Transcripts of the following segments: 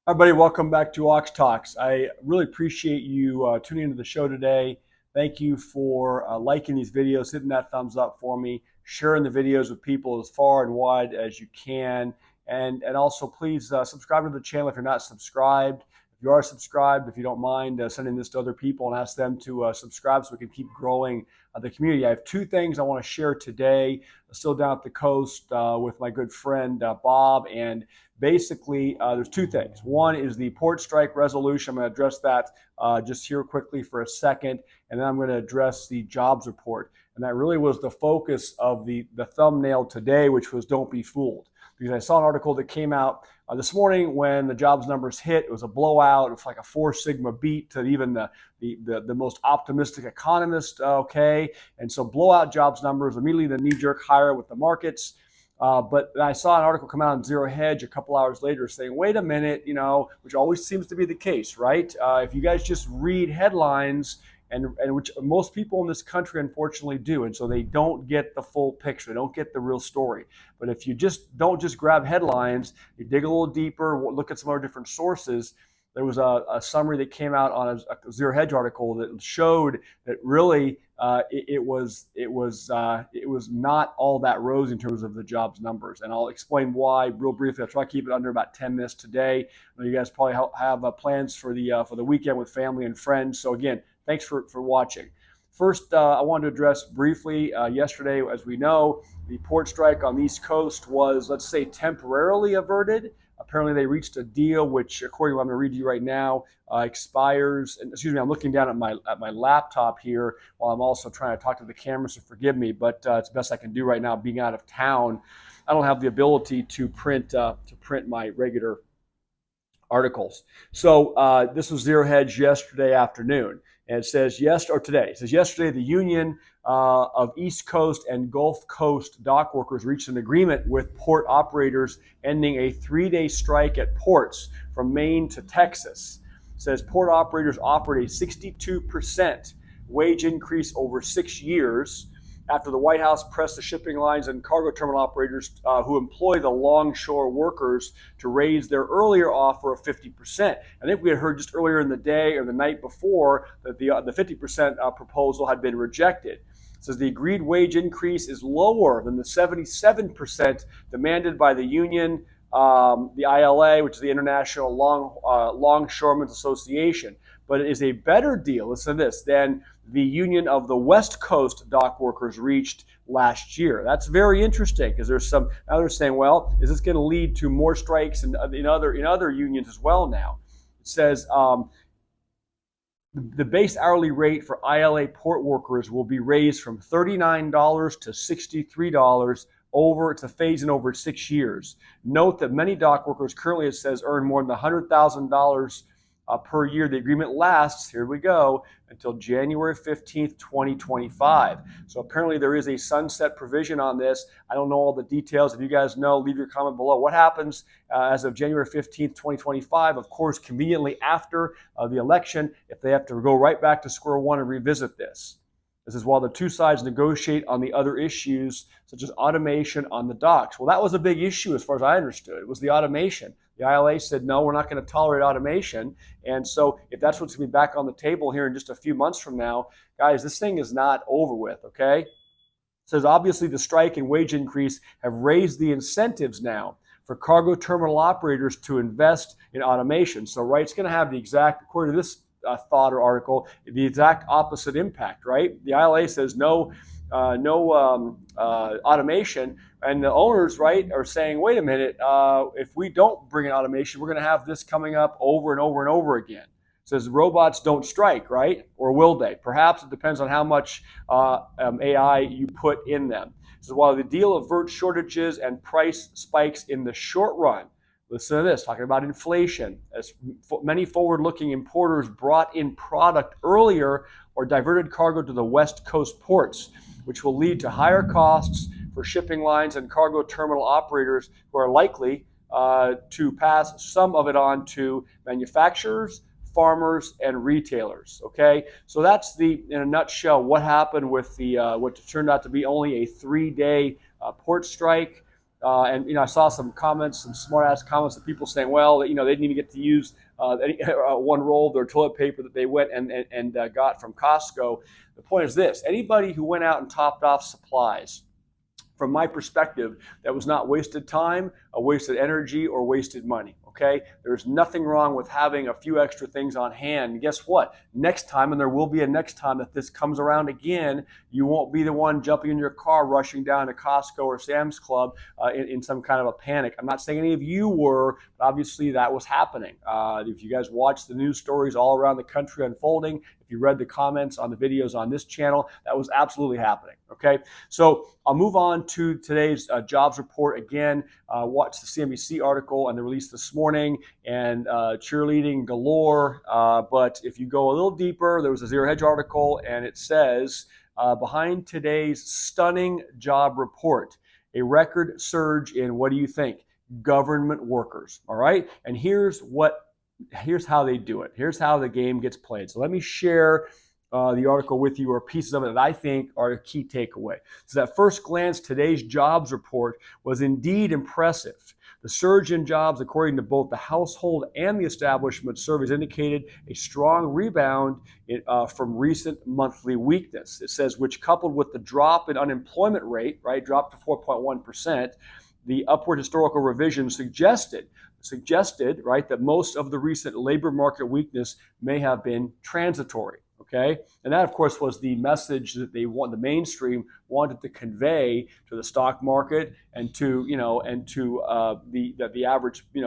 Everybody, welcome back to Ox Talks. I really appreciate you tuning into the show today. Thank you for liking these videos, hitting that thumbs up for me, sharing the videos with people as far and wide as you can, and also please subscribe to the channel if you're not subscribed. If you are subscribed, if you don't mind sending this to other people and ask them to subscribe so we can keep growing the community. I have two things I want to share today. Still down at the coast with my good friend Bob, and basically, there's two things. One is the port strike resolution. I'm going to address that just here quickly for a second, and then I'm going to address the jobs report. And that really was the focus of the thumbnail today, which was "Don't be fooled." Because I saw an article that came out this morning when the jobs numbers hit. It was a blowout. It was like a 4 sigma beat to even the most optimistic economist. Okay, and so blowout jobs numbers, immediately the knee-jerk higher with the markets. But I saw an article come out on Zero Hedge a couple hours later saying, wait a minute, which always seems to be the case, right? If you guys just read headlines, and which most people in this country unfortunately do, and so they don't get the full picture, they don't get the real story. But if you just don't just grab headlines, you dig a little deeper, look at some other different sources. There was a summary that came out on a Zero Hedge article that showed that really it was not all that rosy in terms of the jobs numbers, and I'll explain why real briefly. I'll try to keep it under about 10 minutes today. I know you guys probably have plans for the weekend with family and friends. So again, thanks for watching. First, I wanted to address briefly yesterday, as we know, the port strike on the East Coast was, let's say, temporarily averted. Apparently, they reached a deal which, according to what I'm going to read to you right now, expires. And excuse me, I'm looking down at my laptop here while I'm also trying to talk to the camera, so forgive me. But it's the best I can do right now, being out of town. I don't have the ability to print my regular articles. So this was Zero Hedge yesterday afternoon, and it says today. It says yesterday the Union of East Coast and Gulf Coast dock workers reached an agreement with port operators, ending a 3-day strike at ports from Maine to Texas. It says port operators offered a 62% wage increase over 6 years after the White House pressed the shipping lines and cargo terminal operators who employ the longshore workers to raise their earlier offer of 50%. I think we had heard just earlier in the day or the night before that the 50% proposal had been rejected. It says the agreed wage increase is lower than the 77% demanded by the union, the ILA, which is the International Longshoremen's Association. But it is a better deal, listen to this, than the Union of the West Coast dock workers reached last year. That's very interesting because now they're saying, well, is this going to lead to more strikes in other unions as well now? It says the base hourly rate for ILA port workers will be raised from $39 to $63 to phase in over 6 years. Note that many dock workers currently, it says, earn more than $100,000 per year. The agreement lasts, here we go, until January 15th, 2025. So apparently there is a sunset provision on this. I don't know all the details. If you guys know, leave your comment below. What happens as of January 15th, 2025? Of course, conveniently after the election, if they have to go right back to square one and revisit this. This is while the two sides negotiate on the other issues, such as automation on the docks. Well, that was a big issue as far as I understood. It was the automation. The ILA said, no, we're not going to tolerate automation. And so if that's what's going to be back on the table here in just a few months from now, guys, this thing is not over with, okay? It says, obviously, the strike and wage increase have raised the incentives now for cargo terminal operators to invest in automation. So, right, it's going to have the exact, according to this thought or article, the exact opposite impact, right? The ILA says no automation, and the owners, right, are saying, wait a minute, if we don't bring in automation, we're going to have this coming up over and over and over again. It says robots don't strike, right? Or will they? Perhaps it depends on how much AI you put in them. So while the deal averts shortages and price spikes in the short run, listen to this, talking about inflation, as many forward-looking importers brought in product earlier or diverted cargo to the West Coast ports, which will lead to higher costs for shipping lines and cargo terminal operators who are likely to pass some of it on to manufacturers, farmers, and retailers. Okay, so that's in a nutshell, what happened with what turned out to be only a 3-day port strike. And I saw some comments, some smart-ass comments of people saying, well, they didn't even get to use one roll of their toilet paper that they went and got from Costco. The point is this: anybody who went out and topped off supplies, from my perspective, that was not wasted time, a wasted energy, or wasted money. Okay, there's nothing wrong with having a few extra things on hand. And guess what? Next time, and there will be a next time that this comes around again, you won't be the one jumping in your car, rushing down to Costco or Sam's Club in some kind of a panic. I'm not saying any of you were, but obviously that was happening. If you guys watch the news stories all around the country unfolding, if you read the comments on the videos on this channel, that was absolutely happening. Okay, so I'll move on to today's jobs report. Again, watch the CNBC article and the release this morning, and cheerleading galore. But if you go a little deeper, there was a Zero Hedge article, and it says, behind today's stunning job report, a record surge in, what do you think? Government workers. All right, and here's how they do it. Here's how the game gets played. So let me share the article with you, or pieces of it that I think are a key takeaway. So at first glance, today's jobs report was indeed impressive. The surge in jobs, according to both the household and the establishment surveys, indicated a strong rebound from recent monthly weakness. It says, which coupled with the drop in unemployment rate, right, dropped to 4.1%, the upward historical revision suggested, right, that most of the recent labor market weakness may have been transitory. Okay, and that, of course, was the message that the mainstream wanted to convey to the stock market and to the average man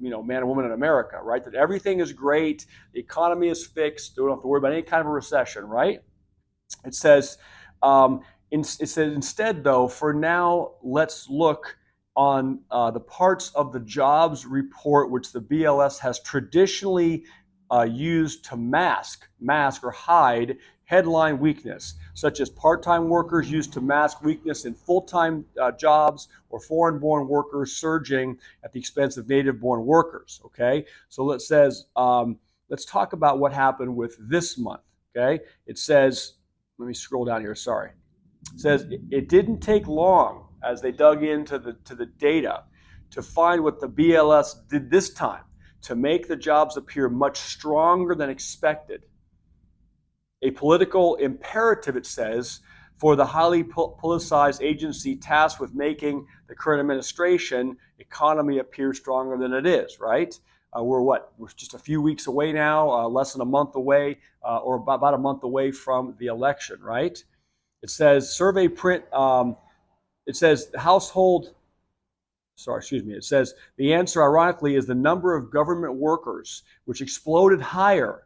and woman in America, right? That everything is great, the economy is fixed, don't have to worry about any kind of a recession, right? It says, instead, though, for now, let's look on the parts of the jobs report which the BLS has traditionally used to mask or hide headline weakness, such as part-time workers used to mask weakness in full-time jobs, or foreign-born workers surging at the expense of native-born workers. Okay, so it says, let's talk about what happened with this month. Okay, it says, let me scroll down here. Sorry, it says it didn't take long as they dug into the data to find what the BLS did this time to make the jobs appear much stronger than expected. A political imperative, it says, for the highly politicized agency tasked with making the current administration economy appear stronger than it is, right? We're just a few weeks away now, less than a month away, or about a month away from the election, right? It says survey print, it says it says the answer, ironically, is the number of government workers, which exploded higher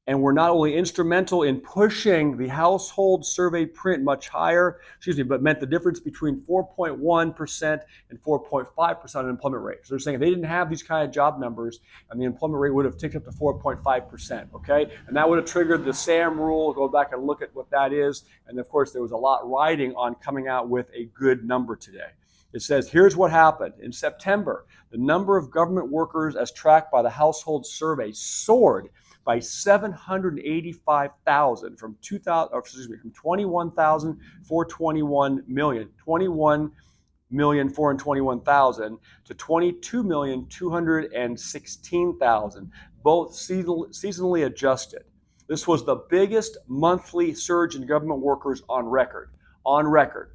and were not only instrumental in pushing the household survey print much higher, but meant the difference between 4.1% and 4.5% unemployment rate. So they're saying if they didn't have these kind of job numbers, and the employment rate would have ticked up to 4.5%, okay? And that would have triggered the SAM rule. Go back and look at what that is. And of course, there was a lot riding on coming out with a good number today. It says, here's what happened. In September, the number of government workers as tracked by the household survey soared by 785,000 from 21,421,000 to 22,216,000, both seasonally adjusted. This was the biggest monthly surge in government workers on record,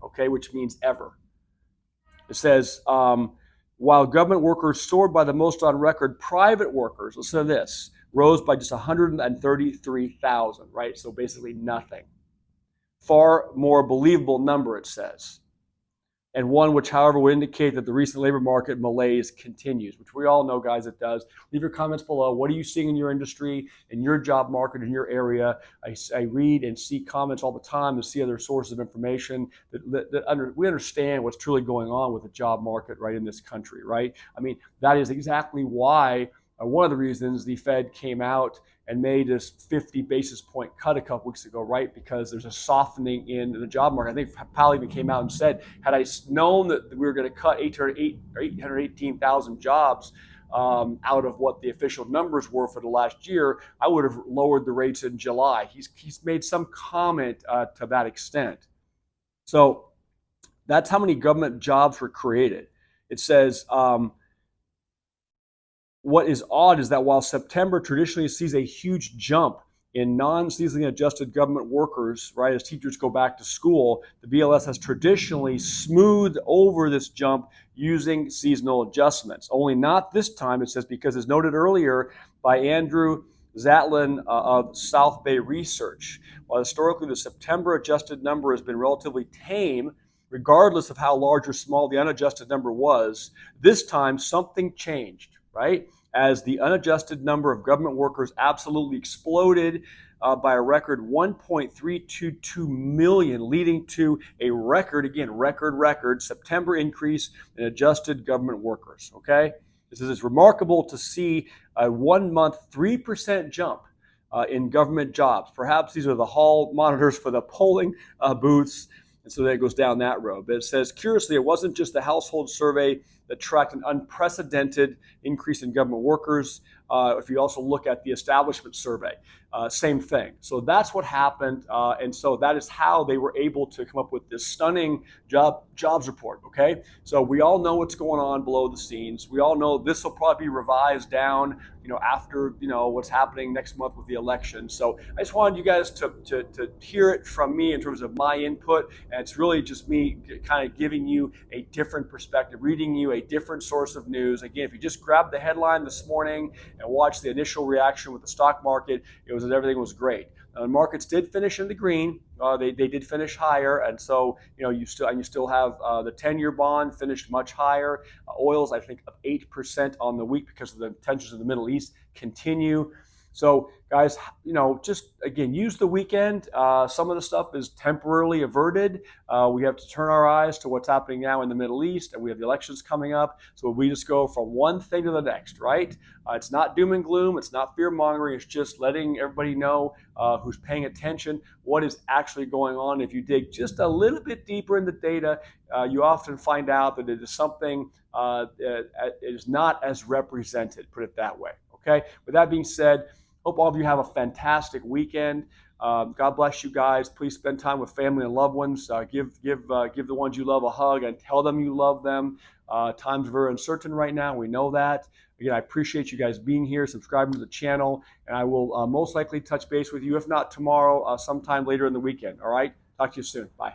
okay, which means ever. It says, while government workers soared by the most on record, private workers, listen to this, rose by just 133,000, right? So basically nothing. Far more believable number, it says. And one which, however, would indicate that the recent labor market malaise continues, which we all know, guys, it does. Leave your comments below. What are you seeing in your industry, in your job market, in your area? I read and see comments all the time and see other sources of information we understand what's truly going on with the job market right in this country, right? I mean, that is exactly why, one of the reasons the Fed came out and made this 50 basis point cut a couple weeks ago, right? Because there's a softening in the job market. I think Powell even came out and said, had I known that we were going to cut 818,000 jobs out of what the official numbers were for the last year, I would have lowered the rates in July. He's made some comment to that extent. So That's how many government jobs were created. It says, what is odd is that while September traditionally sees a huge jump in non-seasonally adjusted government workers, right, as teachers go back to school, the BLS has traditionally smoothed over this jump using seasonal adjustments. Only not this time, it says, because as noted earlier by Andrew Zatlin of South Bay Research, while historically the September adjusted number has been relatively tame, regardless of how large or small the unadjusted number was, this time something changed, right? As the unadjusted number of government workers absolutely exploded by a record 1.322 million, leading to a record, again, record September increase in adjusted government workers. Okay, this is remarkable to see a 1 month 3% jump in government jobs. Perhaps these are the hall monitors for the polling booths. And so that goes down that road. But it says, curiously, it wasn't just the household survey that tracked an unprecedented increase in government workers. If you also look at the establishment survey, same thing. So that's what happened. And so that is how they were able to come up with this stunning jobs report. Okay. So we all know what's going on below the scenes. We all know this will probably be revised down, after, what's happening next month with the election. So I just wanted you guys to hear it from me in terms of my input. And it's really just me kind of giving you a different perspective, reading you a different source of news. Again, if you just grab the headline this morning and watch the initial reaction with the stock market, it was that everything was great. The markets did finish in the green. They did finish higher, and so you still have the 10-year bond finished much higher. Oils, I think, up 8% on the week because of the tensions in the Middle East continue. So, guys, just again, use the weekend. Some of the stuff is temporarily averted. We have to turn our eyes to what's happening now in the Middle East, and we have the elections coming up. So we just go from one thing to the next, right? It's not doom and gloom. It's not fear mongering. It's just letting everybody know who's paying attention what is actually going on. If you dig just a little bit deeper in the data, you often find out that it is something that is not as represented, put it that way. Okay. With that being said, hope all of you have a fantastic weekend. God bless you guys. Please spend time with family and loved ones. Give the ones you love a hug and tell them you love them. Times are very uncertain right now. We know that. Again, I appreciate you guys being here, subscribing to the channel, and I will most likely touch base with you, if not tomorrow, sometime later in the weekend. All right? Talk to you soon. Bye.